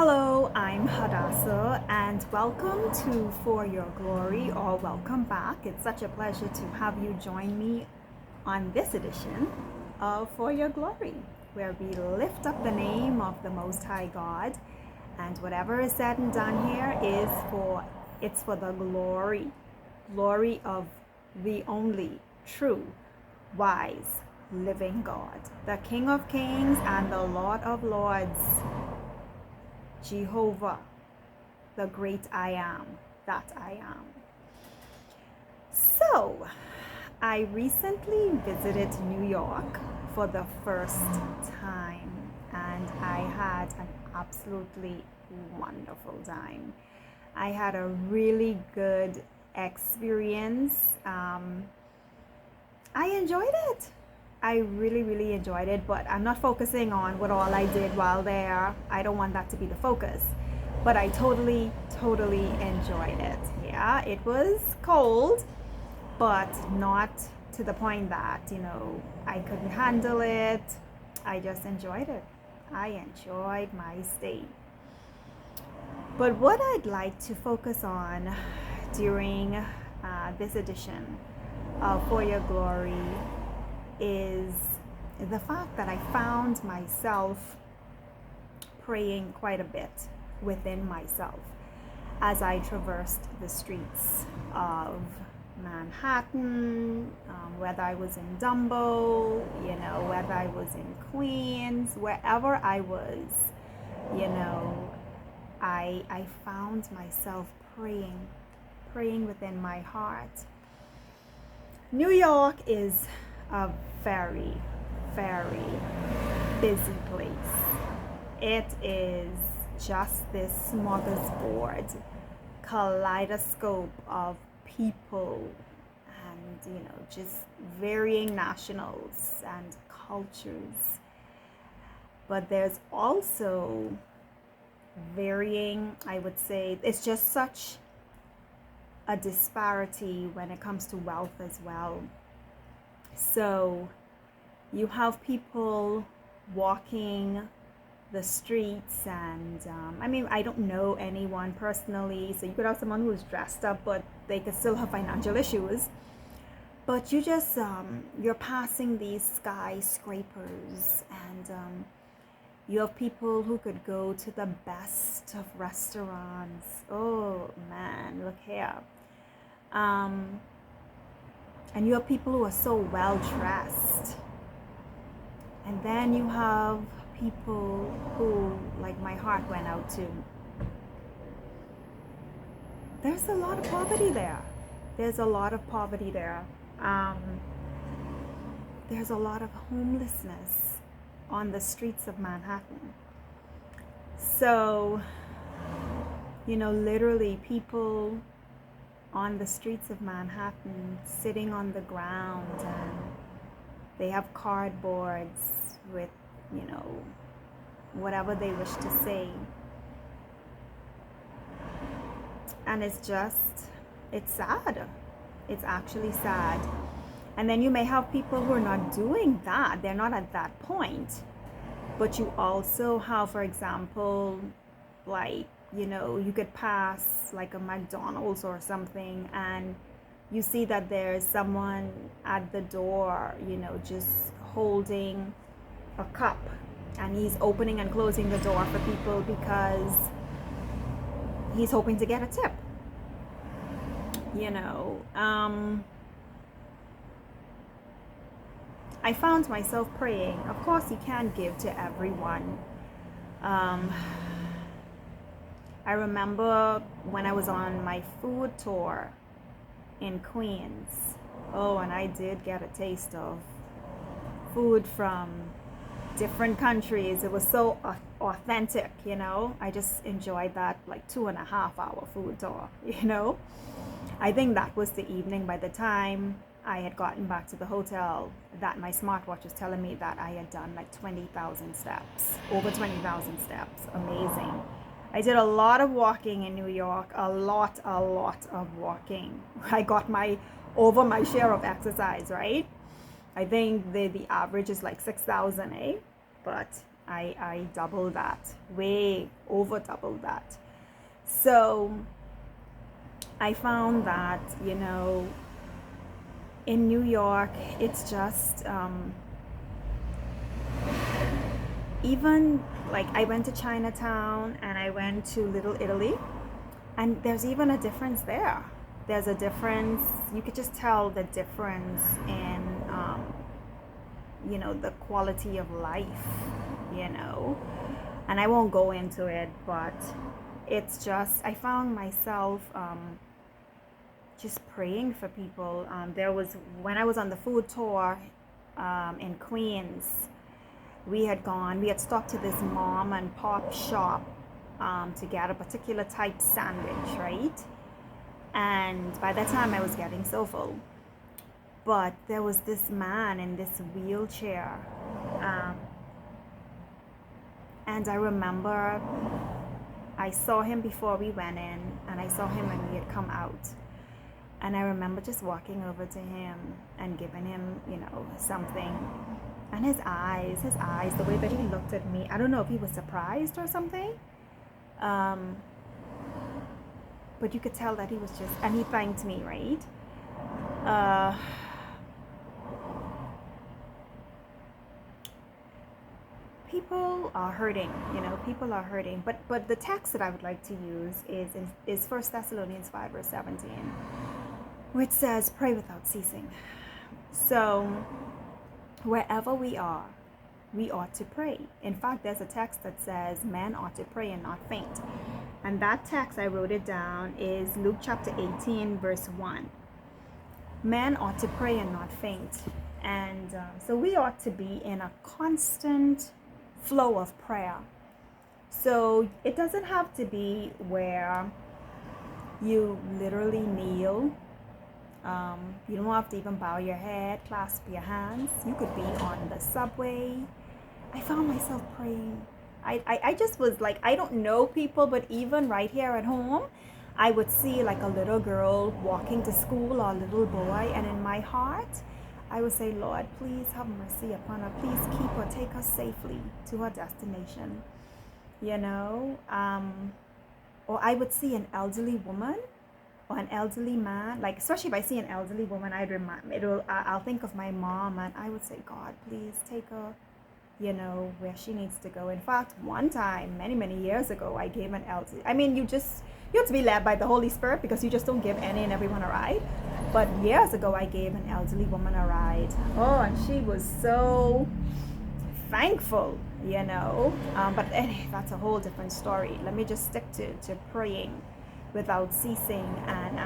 Hello, I'm Hadassah, and welcome to For Your Glory, or welcome back. It's such a pleasure to have you join me on this edition of For Your Glory, where we lift up the name of the Most High God, and whatever is said and done here it's for the glory of the only true, wise, living God, the King of Kings and the Lord of Lords. Jehovah, the great I am, that I am. So, I recently visited New York for the first time, and I had an absolutely wonderful time. I had a really good experience. I enjoyed it. I really enjoyed it, but I'm not focusing on what all I did while there. I don't want that to be the focus. But I totally enjoyed it. Yeah, it was cold, but not to the point that, I couldn't handle it. I just enjoyed it. I enjoyed my stay. But what I'd like to focus on during this edition of For Your Glory is the fact that I found myself praying quite a bit within myself as I traversed the streets of Manhattan, whether I was in Dumbo, whether I was in Queens, wherever I was, I found myself praying within my heart. New York is a very busy place. It is just this smorgasbord, kaleidoscope of people and, just varying nationals and cultures. But there's also varying, I would say, it's just such a disparity when it comes to wealth as well. So you have people walking the streets and I don't know anyone personally, so you could have someone who's dressed up but they could still have financial issues, but you just you're passing these skyscrapers and you have people who could go to the best of restaurants. Oh man, look here. And you have people who are so well dressed. And then you have people who, like, my heart went out to. There's a lot of poverty there. There's a lot of poverty there. There's a lot of homelessness on the streets of Manhattan. So, literally people on the streets of Manhattan sitting on the ground, and they have cardboards with, whatever they wish to say. And it's sad. It's actually sad. And then you may have people who are not doing that. They're not at that point. But you also have, for example, like, you could pass like a McDonald's or something and you see that there's someone at the door, just holding a cup, and he's opening and closing the door for people because he's hoping to get a tip. I found myself praying. Of course, you can't give to everyone. I remember when I was on my food tour in Queens. Oh, and I did get a taste of food from different countries. It was so authentic, I just enjoyed that, like 2.5 hour food tour, I think that was the evening. By the time I had gotten back to the hotel, that my smartwatch was telling me that I had done like 20,000 steps, over 20,000 steps. Amazing. I did a lot of walking in New York, a lot of walking. I got over my share of exercise, right? I think the average is like 6,000, but I double that, way over double that. So I found that, in New York, it's just even like I went to Chinatown and I went to Little Italy, and there's even a difference there. There's a difference. You could just tell the difference in, the quality of life, And I won't go into it, but it's just, I found myself just praying for people. There was, when I was on the food tour in Queens, we had stopped to this mom and pop shop to get a particular type sandwich, right? And by that time I was getting so full. But there was this man in this wheelchair. And I remember I saw him before we went in, and I saw him when we had come out. And I remember just walking over to him and giving him, something. And his eyes, the way that he looked at me, I don't know if he was surprised or something. But you could tell that he was just, and he thanked me, right? People are hurting, people are hurting. But the text that I would like to use is 1 Thessalonians 5 verse 17, which says, pray without ceasing. So wherever we are, we ought to pray. In fact, there's a text that says men ought to pray and not faint. And that text, I wrote it down, is Luke chapter 18 verse 1. Men ought to pray and not faint. And so we ought to be in a constant flow of prayer. So it doesn't have to be where you literally kneel. You don't have to even bow your head, clasp your hands. You could be on the subway. I found myself praying. I just was like, I don't know people, but even right here at home, I would see like a little girl walking to school or a little boy, and in my heart, I would say, Lord, please have mercy upon her. Please keep her, take her safely to her destination. Or I would see an elderly woman or an elderly man, like especially if I see an elderly woman, I'll think of my mom, and I would say, God, please take her, where she needs to go. In fact, one time, many years ago, I gave an elderly. I mean, you have to be led by the Holy Spirit, because you just don't give any and everyone a ride. But years ago, I gave an elderly woman a ride. Oh, and she was so thankful, But that's a whole different story. Let me just stick to praying without ceasing, and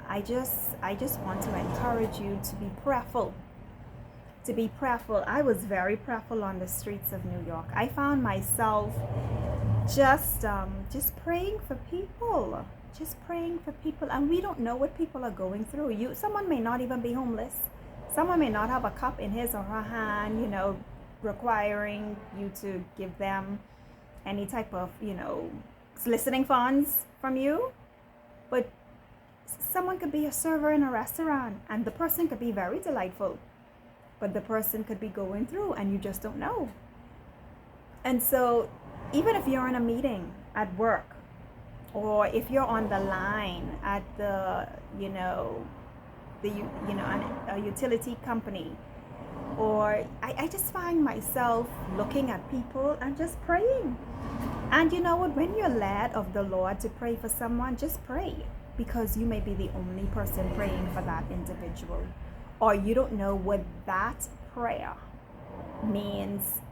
I just want to encourage you to be prayerful. I was very prayerful on the streets of New York. I found myself just praying for people, and we don't know what people are going through. Someone may not even be homeless. Someone may not have a cup in his or her hand, requiring you to give them any type of, soliciting funds from you. But someone could be a server in a restaurant, and the person could be very delightful, but the person could be going through, and you just don't know. And so even if you're in a meeting at work, or if you're on the line at the, a utility company, or I just find myself looking at people and just praying. And you know what? When you're led of the Lord to pray for someone, just pray, because you may be the only person praying for that individual, or you don't know what that prayer means.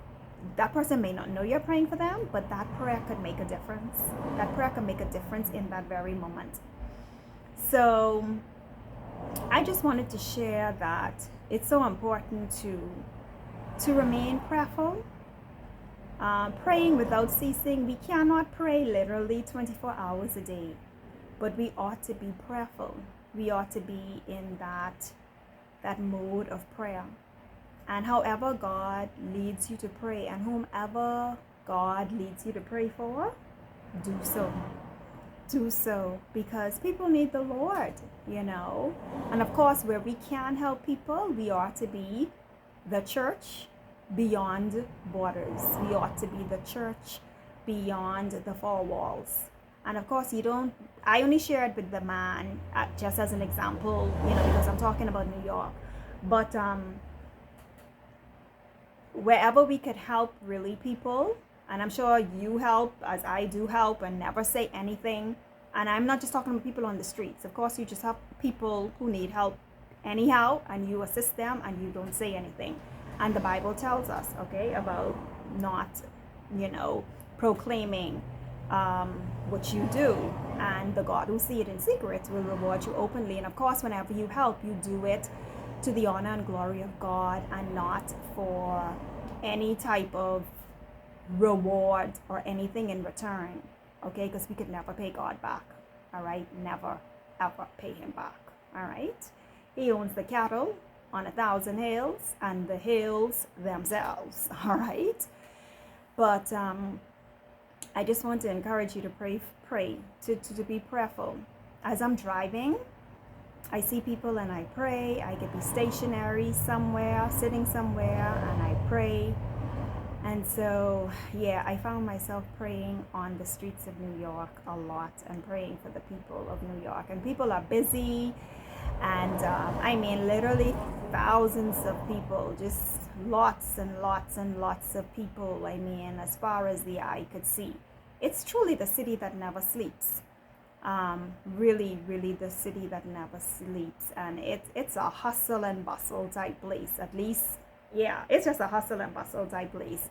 That person may not know you're praying for them, but that prayer could make a difference. That prayer can make a difference in that very moment. So I just wanted to share that it's so important to remain prayerful. Praying without ceasing. We cannot pray literally 24 hours a day, but we ought to be prayerful. We ought to be in that mode of prayer. And however God leads you to pray, and whomever God leads you to pray for, do so. Do so, because people need the Lord, And of course, where we can help people, we ought to be the church, beyond borders. We ought to be the church beyond the four walls. And of course, I only shared with the man just as an example, because I'm talking about New York. But wherever we could help really people, and I'm sure you help as I do help and never say anything. And I'm not just talking about people on the streets. Of course, you just have people who need help anyhow, and you assist them and you don't say anything. And the Bible tells us, okay, about not, proclaiming what you do, and the God who see it in secret will reward you openly. And of course, whenever you help, you do it to the honor and glory of God and not for any type of reward or anything in return, okay? Because we could never pay God back, all right? Never, ever pay him back, all right? He owns the cattle on 1,000 hills and the hills themselves, all right? But I just want to encourage you to pray, to be prayerful. As I'm driving, I see people and I pray. I could be stationary somewhere, sitting somewhere, and I pray. And so, yeah, I found myself praying on the streets of New York a lot and praying for the people of New York. And people are busy, and I mean, literally thousands of people, just lots and lots and lots of people. I mean, as far as the eye could see. It's truly the city that never sleeps. Really, really the city that never sleeps. And it's a hustle and bustle type place. At least, yeah, it's just a hustle and bustle type place.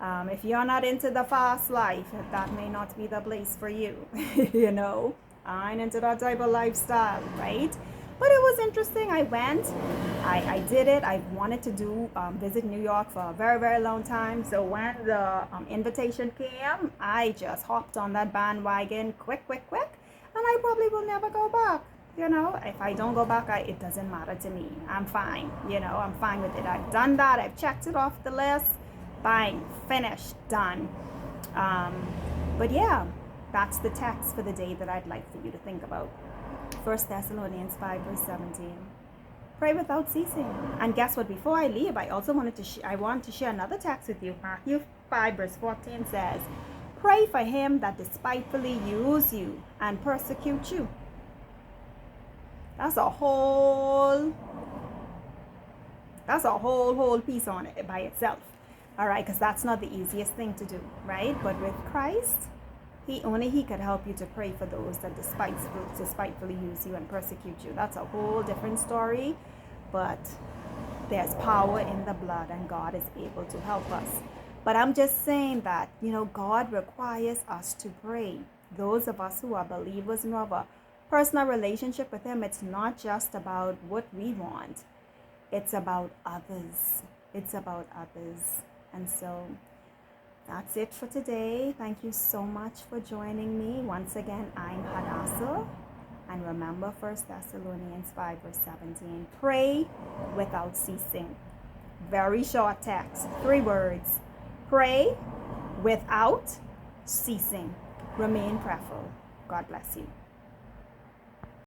If you're not into the fast life, that may not be the place for you. I ain't into that type of lifestyle, right? But it was interesting. I went, I did it. I wanted to visit New York for a very, very long time. So when the invitation came, I just hopped on that bandwagon quick. And I probably will never go back. If I don't go back, it doesn't matter to me. I'm fine. I'm fine with it. I've done that. I've checked it off the list. Fine, finished, done. But yeah, that's the text for the day that I'd like for you to think about. 1 Thessalonians 5 verse 17. Pray without ceasing. And guess what? Before I leave, I also want to share another text with you. Matthew 5 verse 14 says, pray for him that despitefully use you and persecute you. That's a whole piece on it by itself. All right, because that's not the easiest thing to do, right? But with Christ, he could help you to pray for those that despitefully use you and persecute you. That's a whole different story, but there's power in the blood and God is able to help us. But I'm just saying that, God requires us to pray. Those of us who are believers and who have a personal relationship with him, it's not just about what we want. It's about others. And so that's it for today. Thank you so much for joining me. Once again, I'm Hadassah. And remember 1 Thessalonians 5 verse 17. Pray without ceasing. Very short text. 3 words. Pray without ceasing. Remain prayerful. God bless you.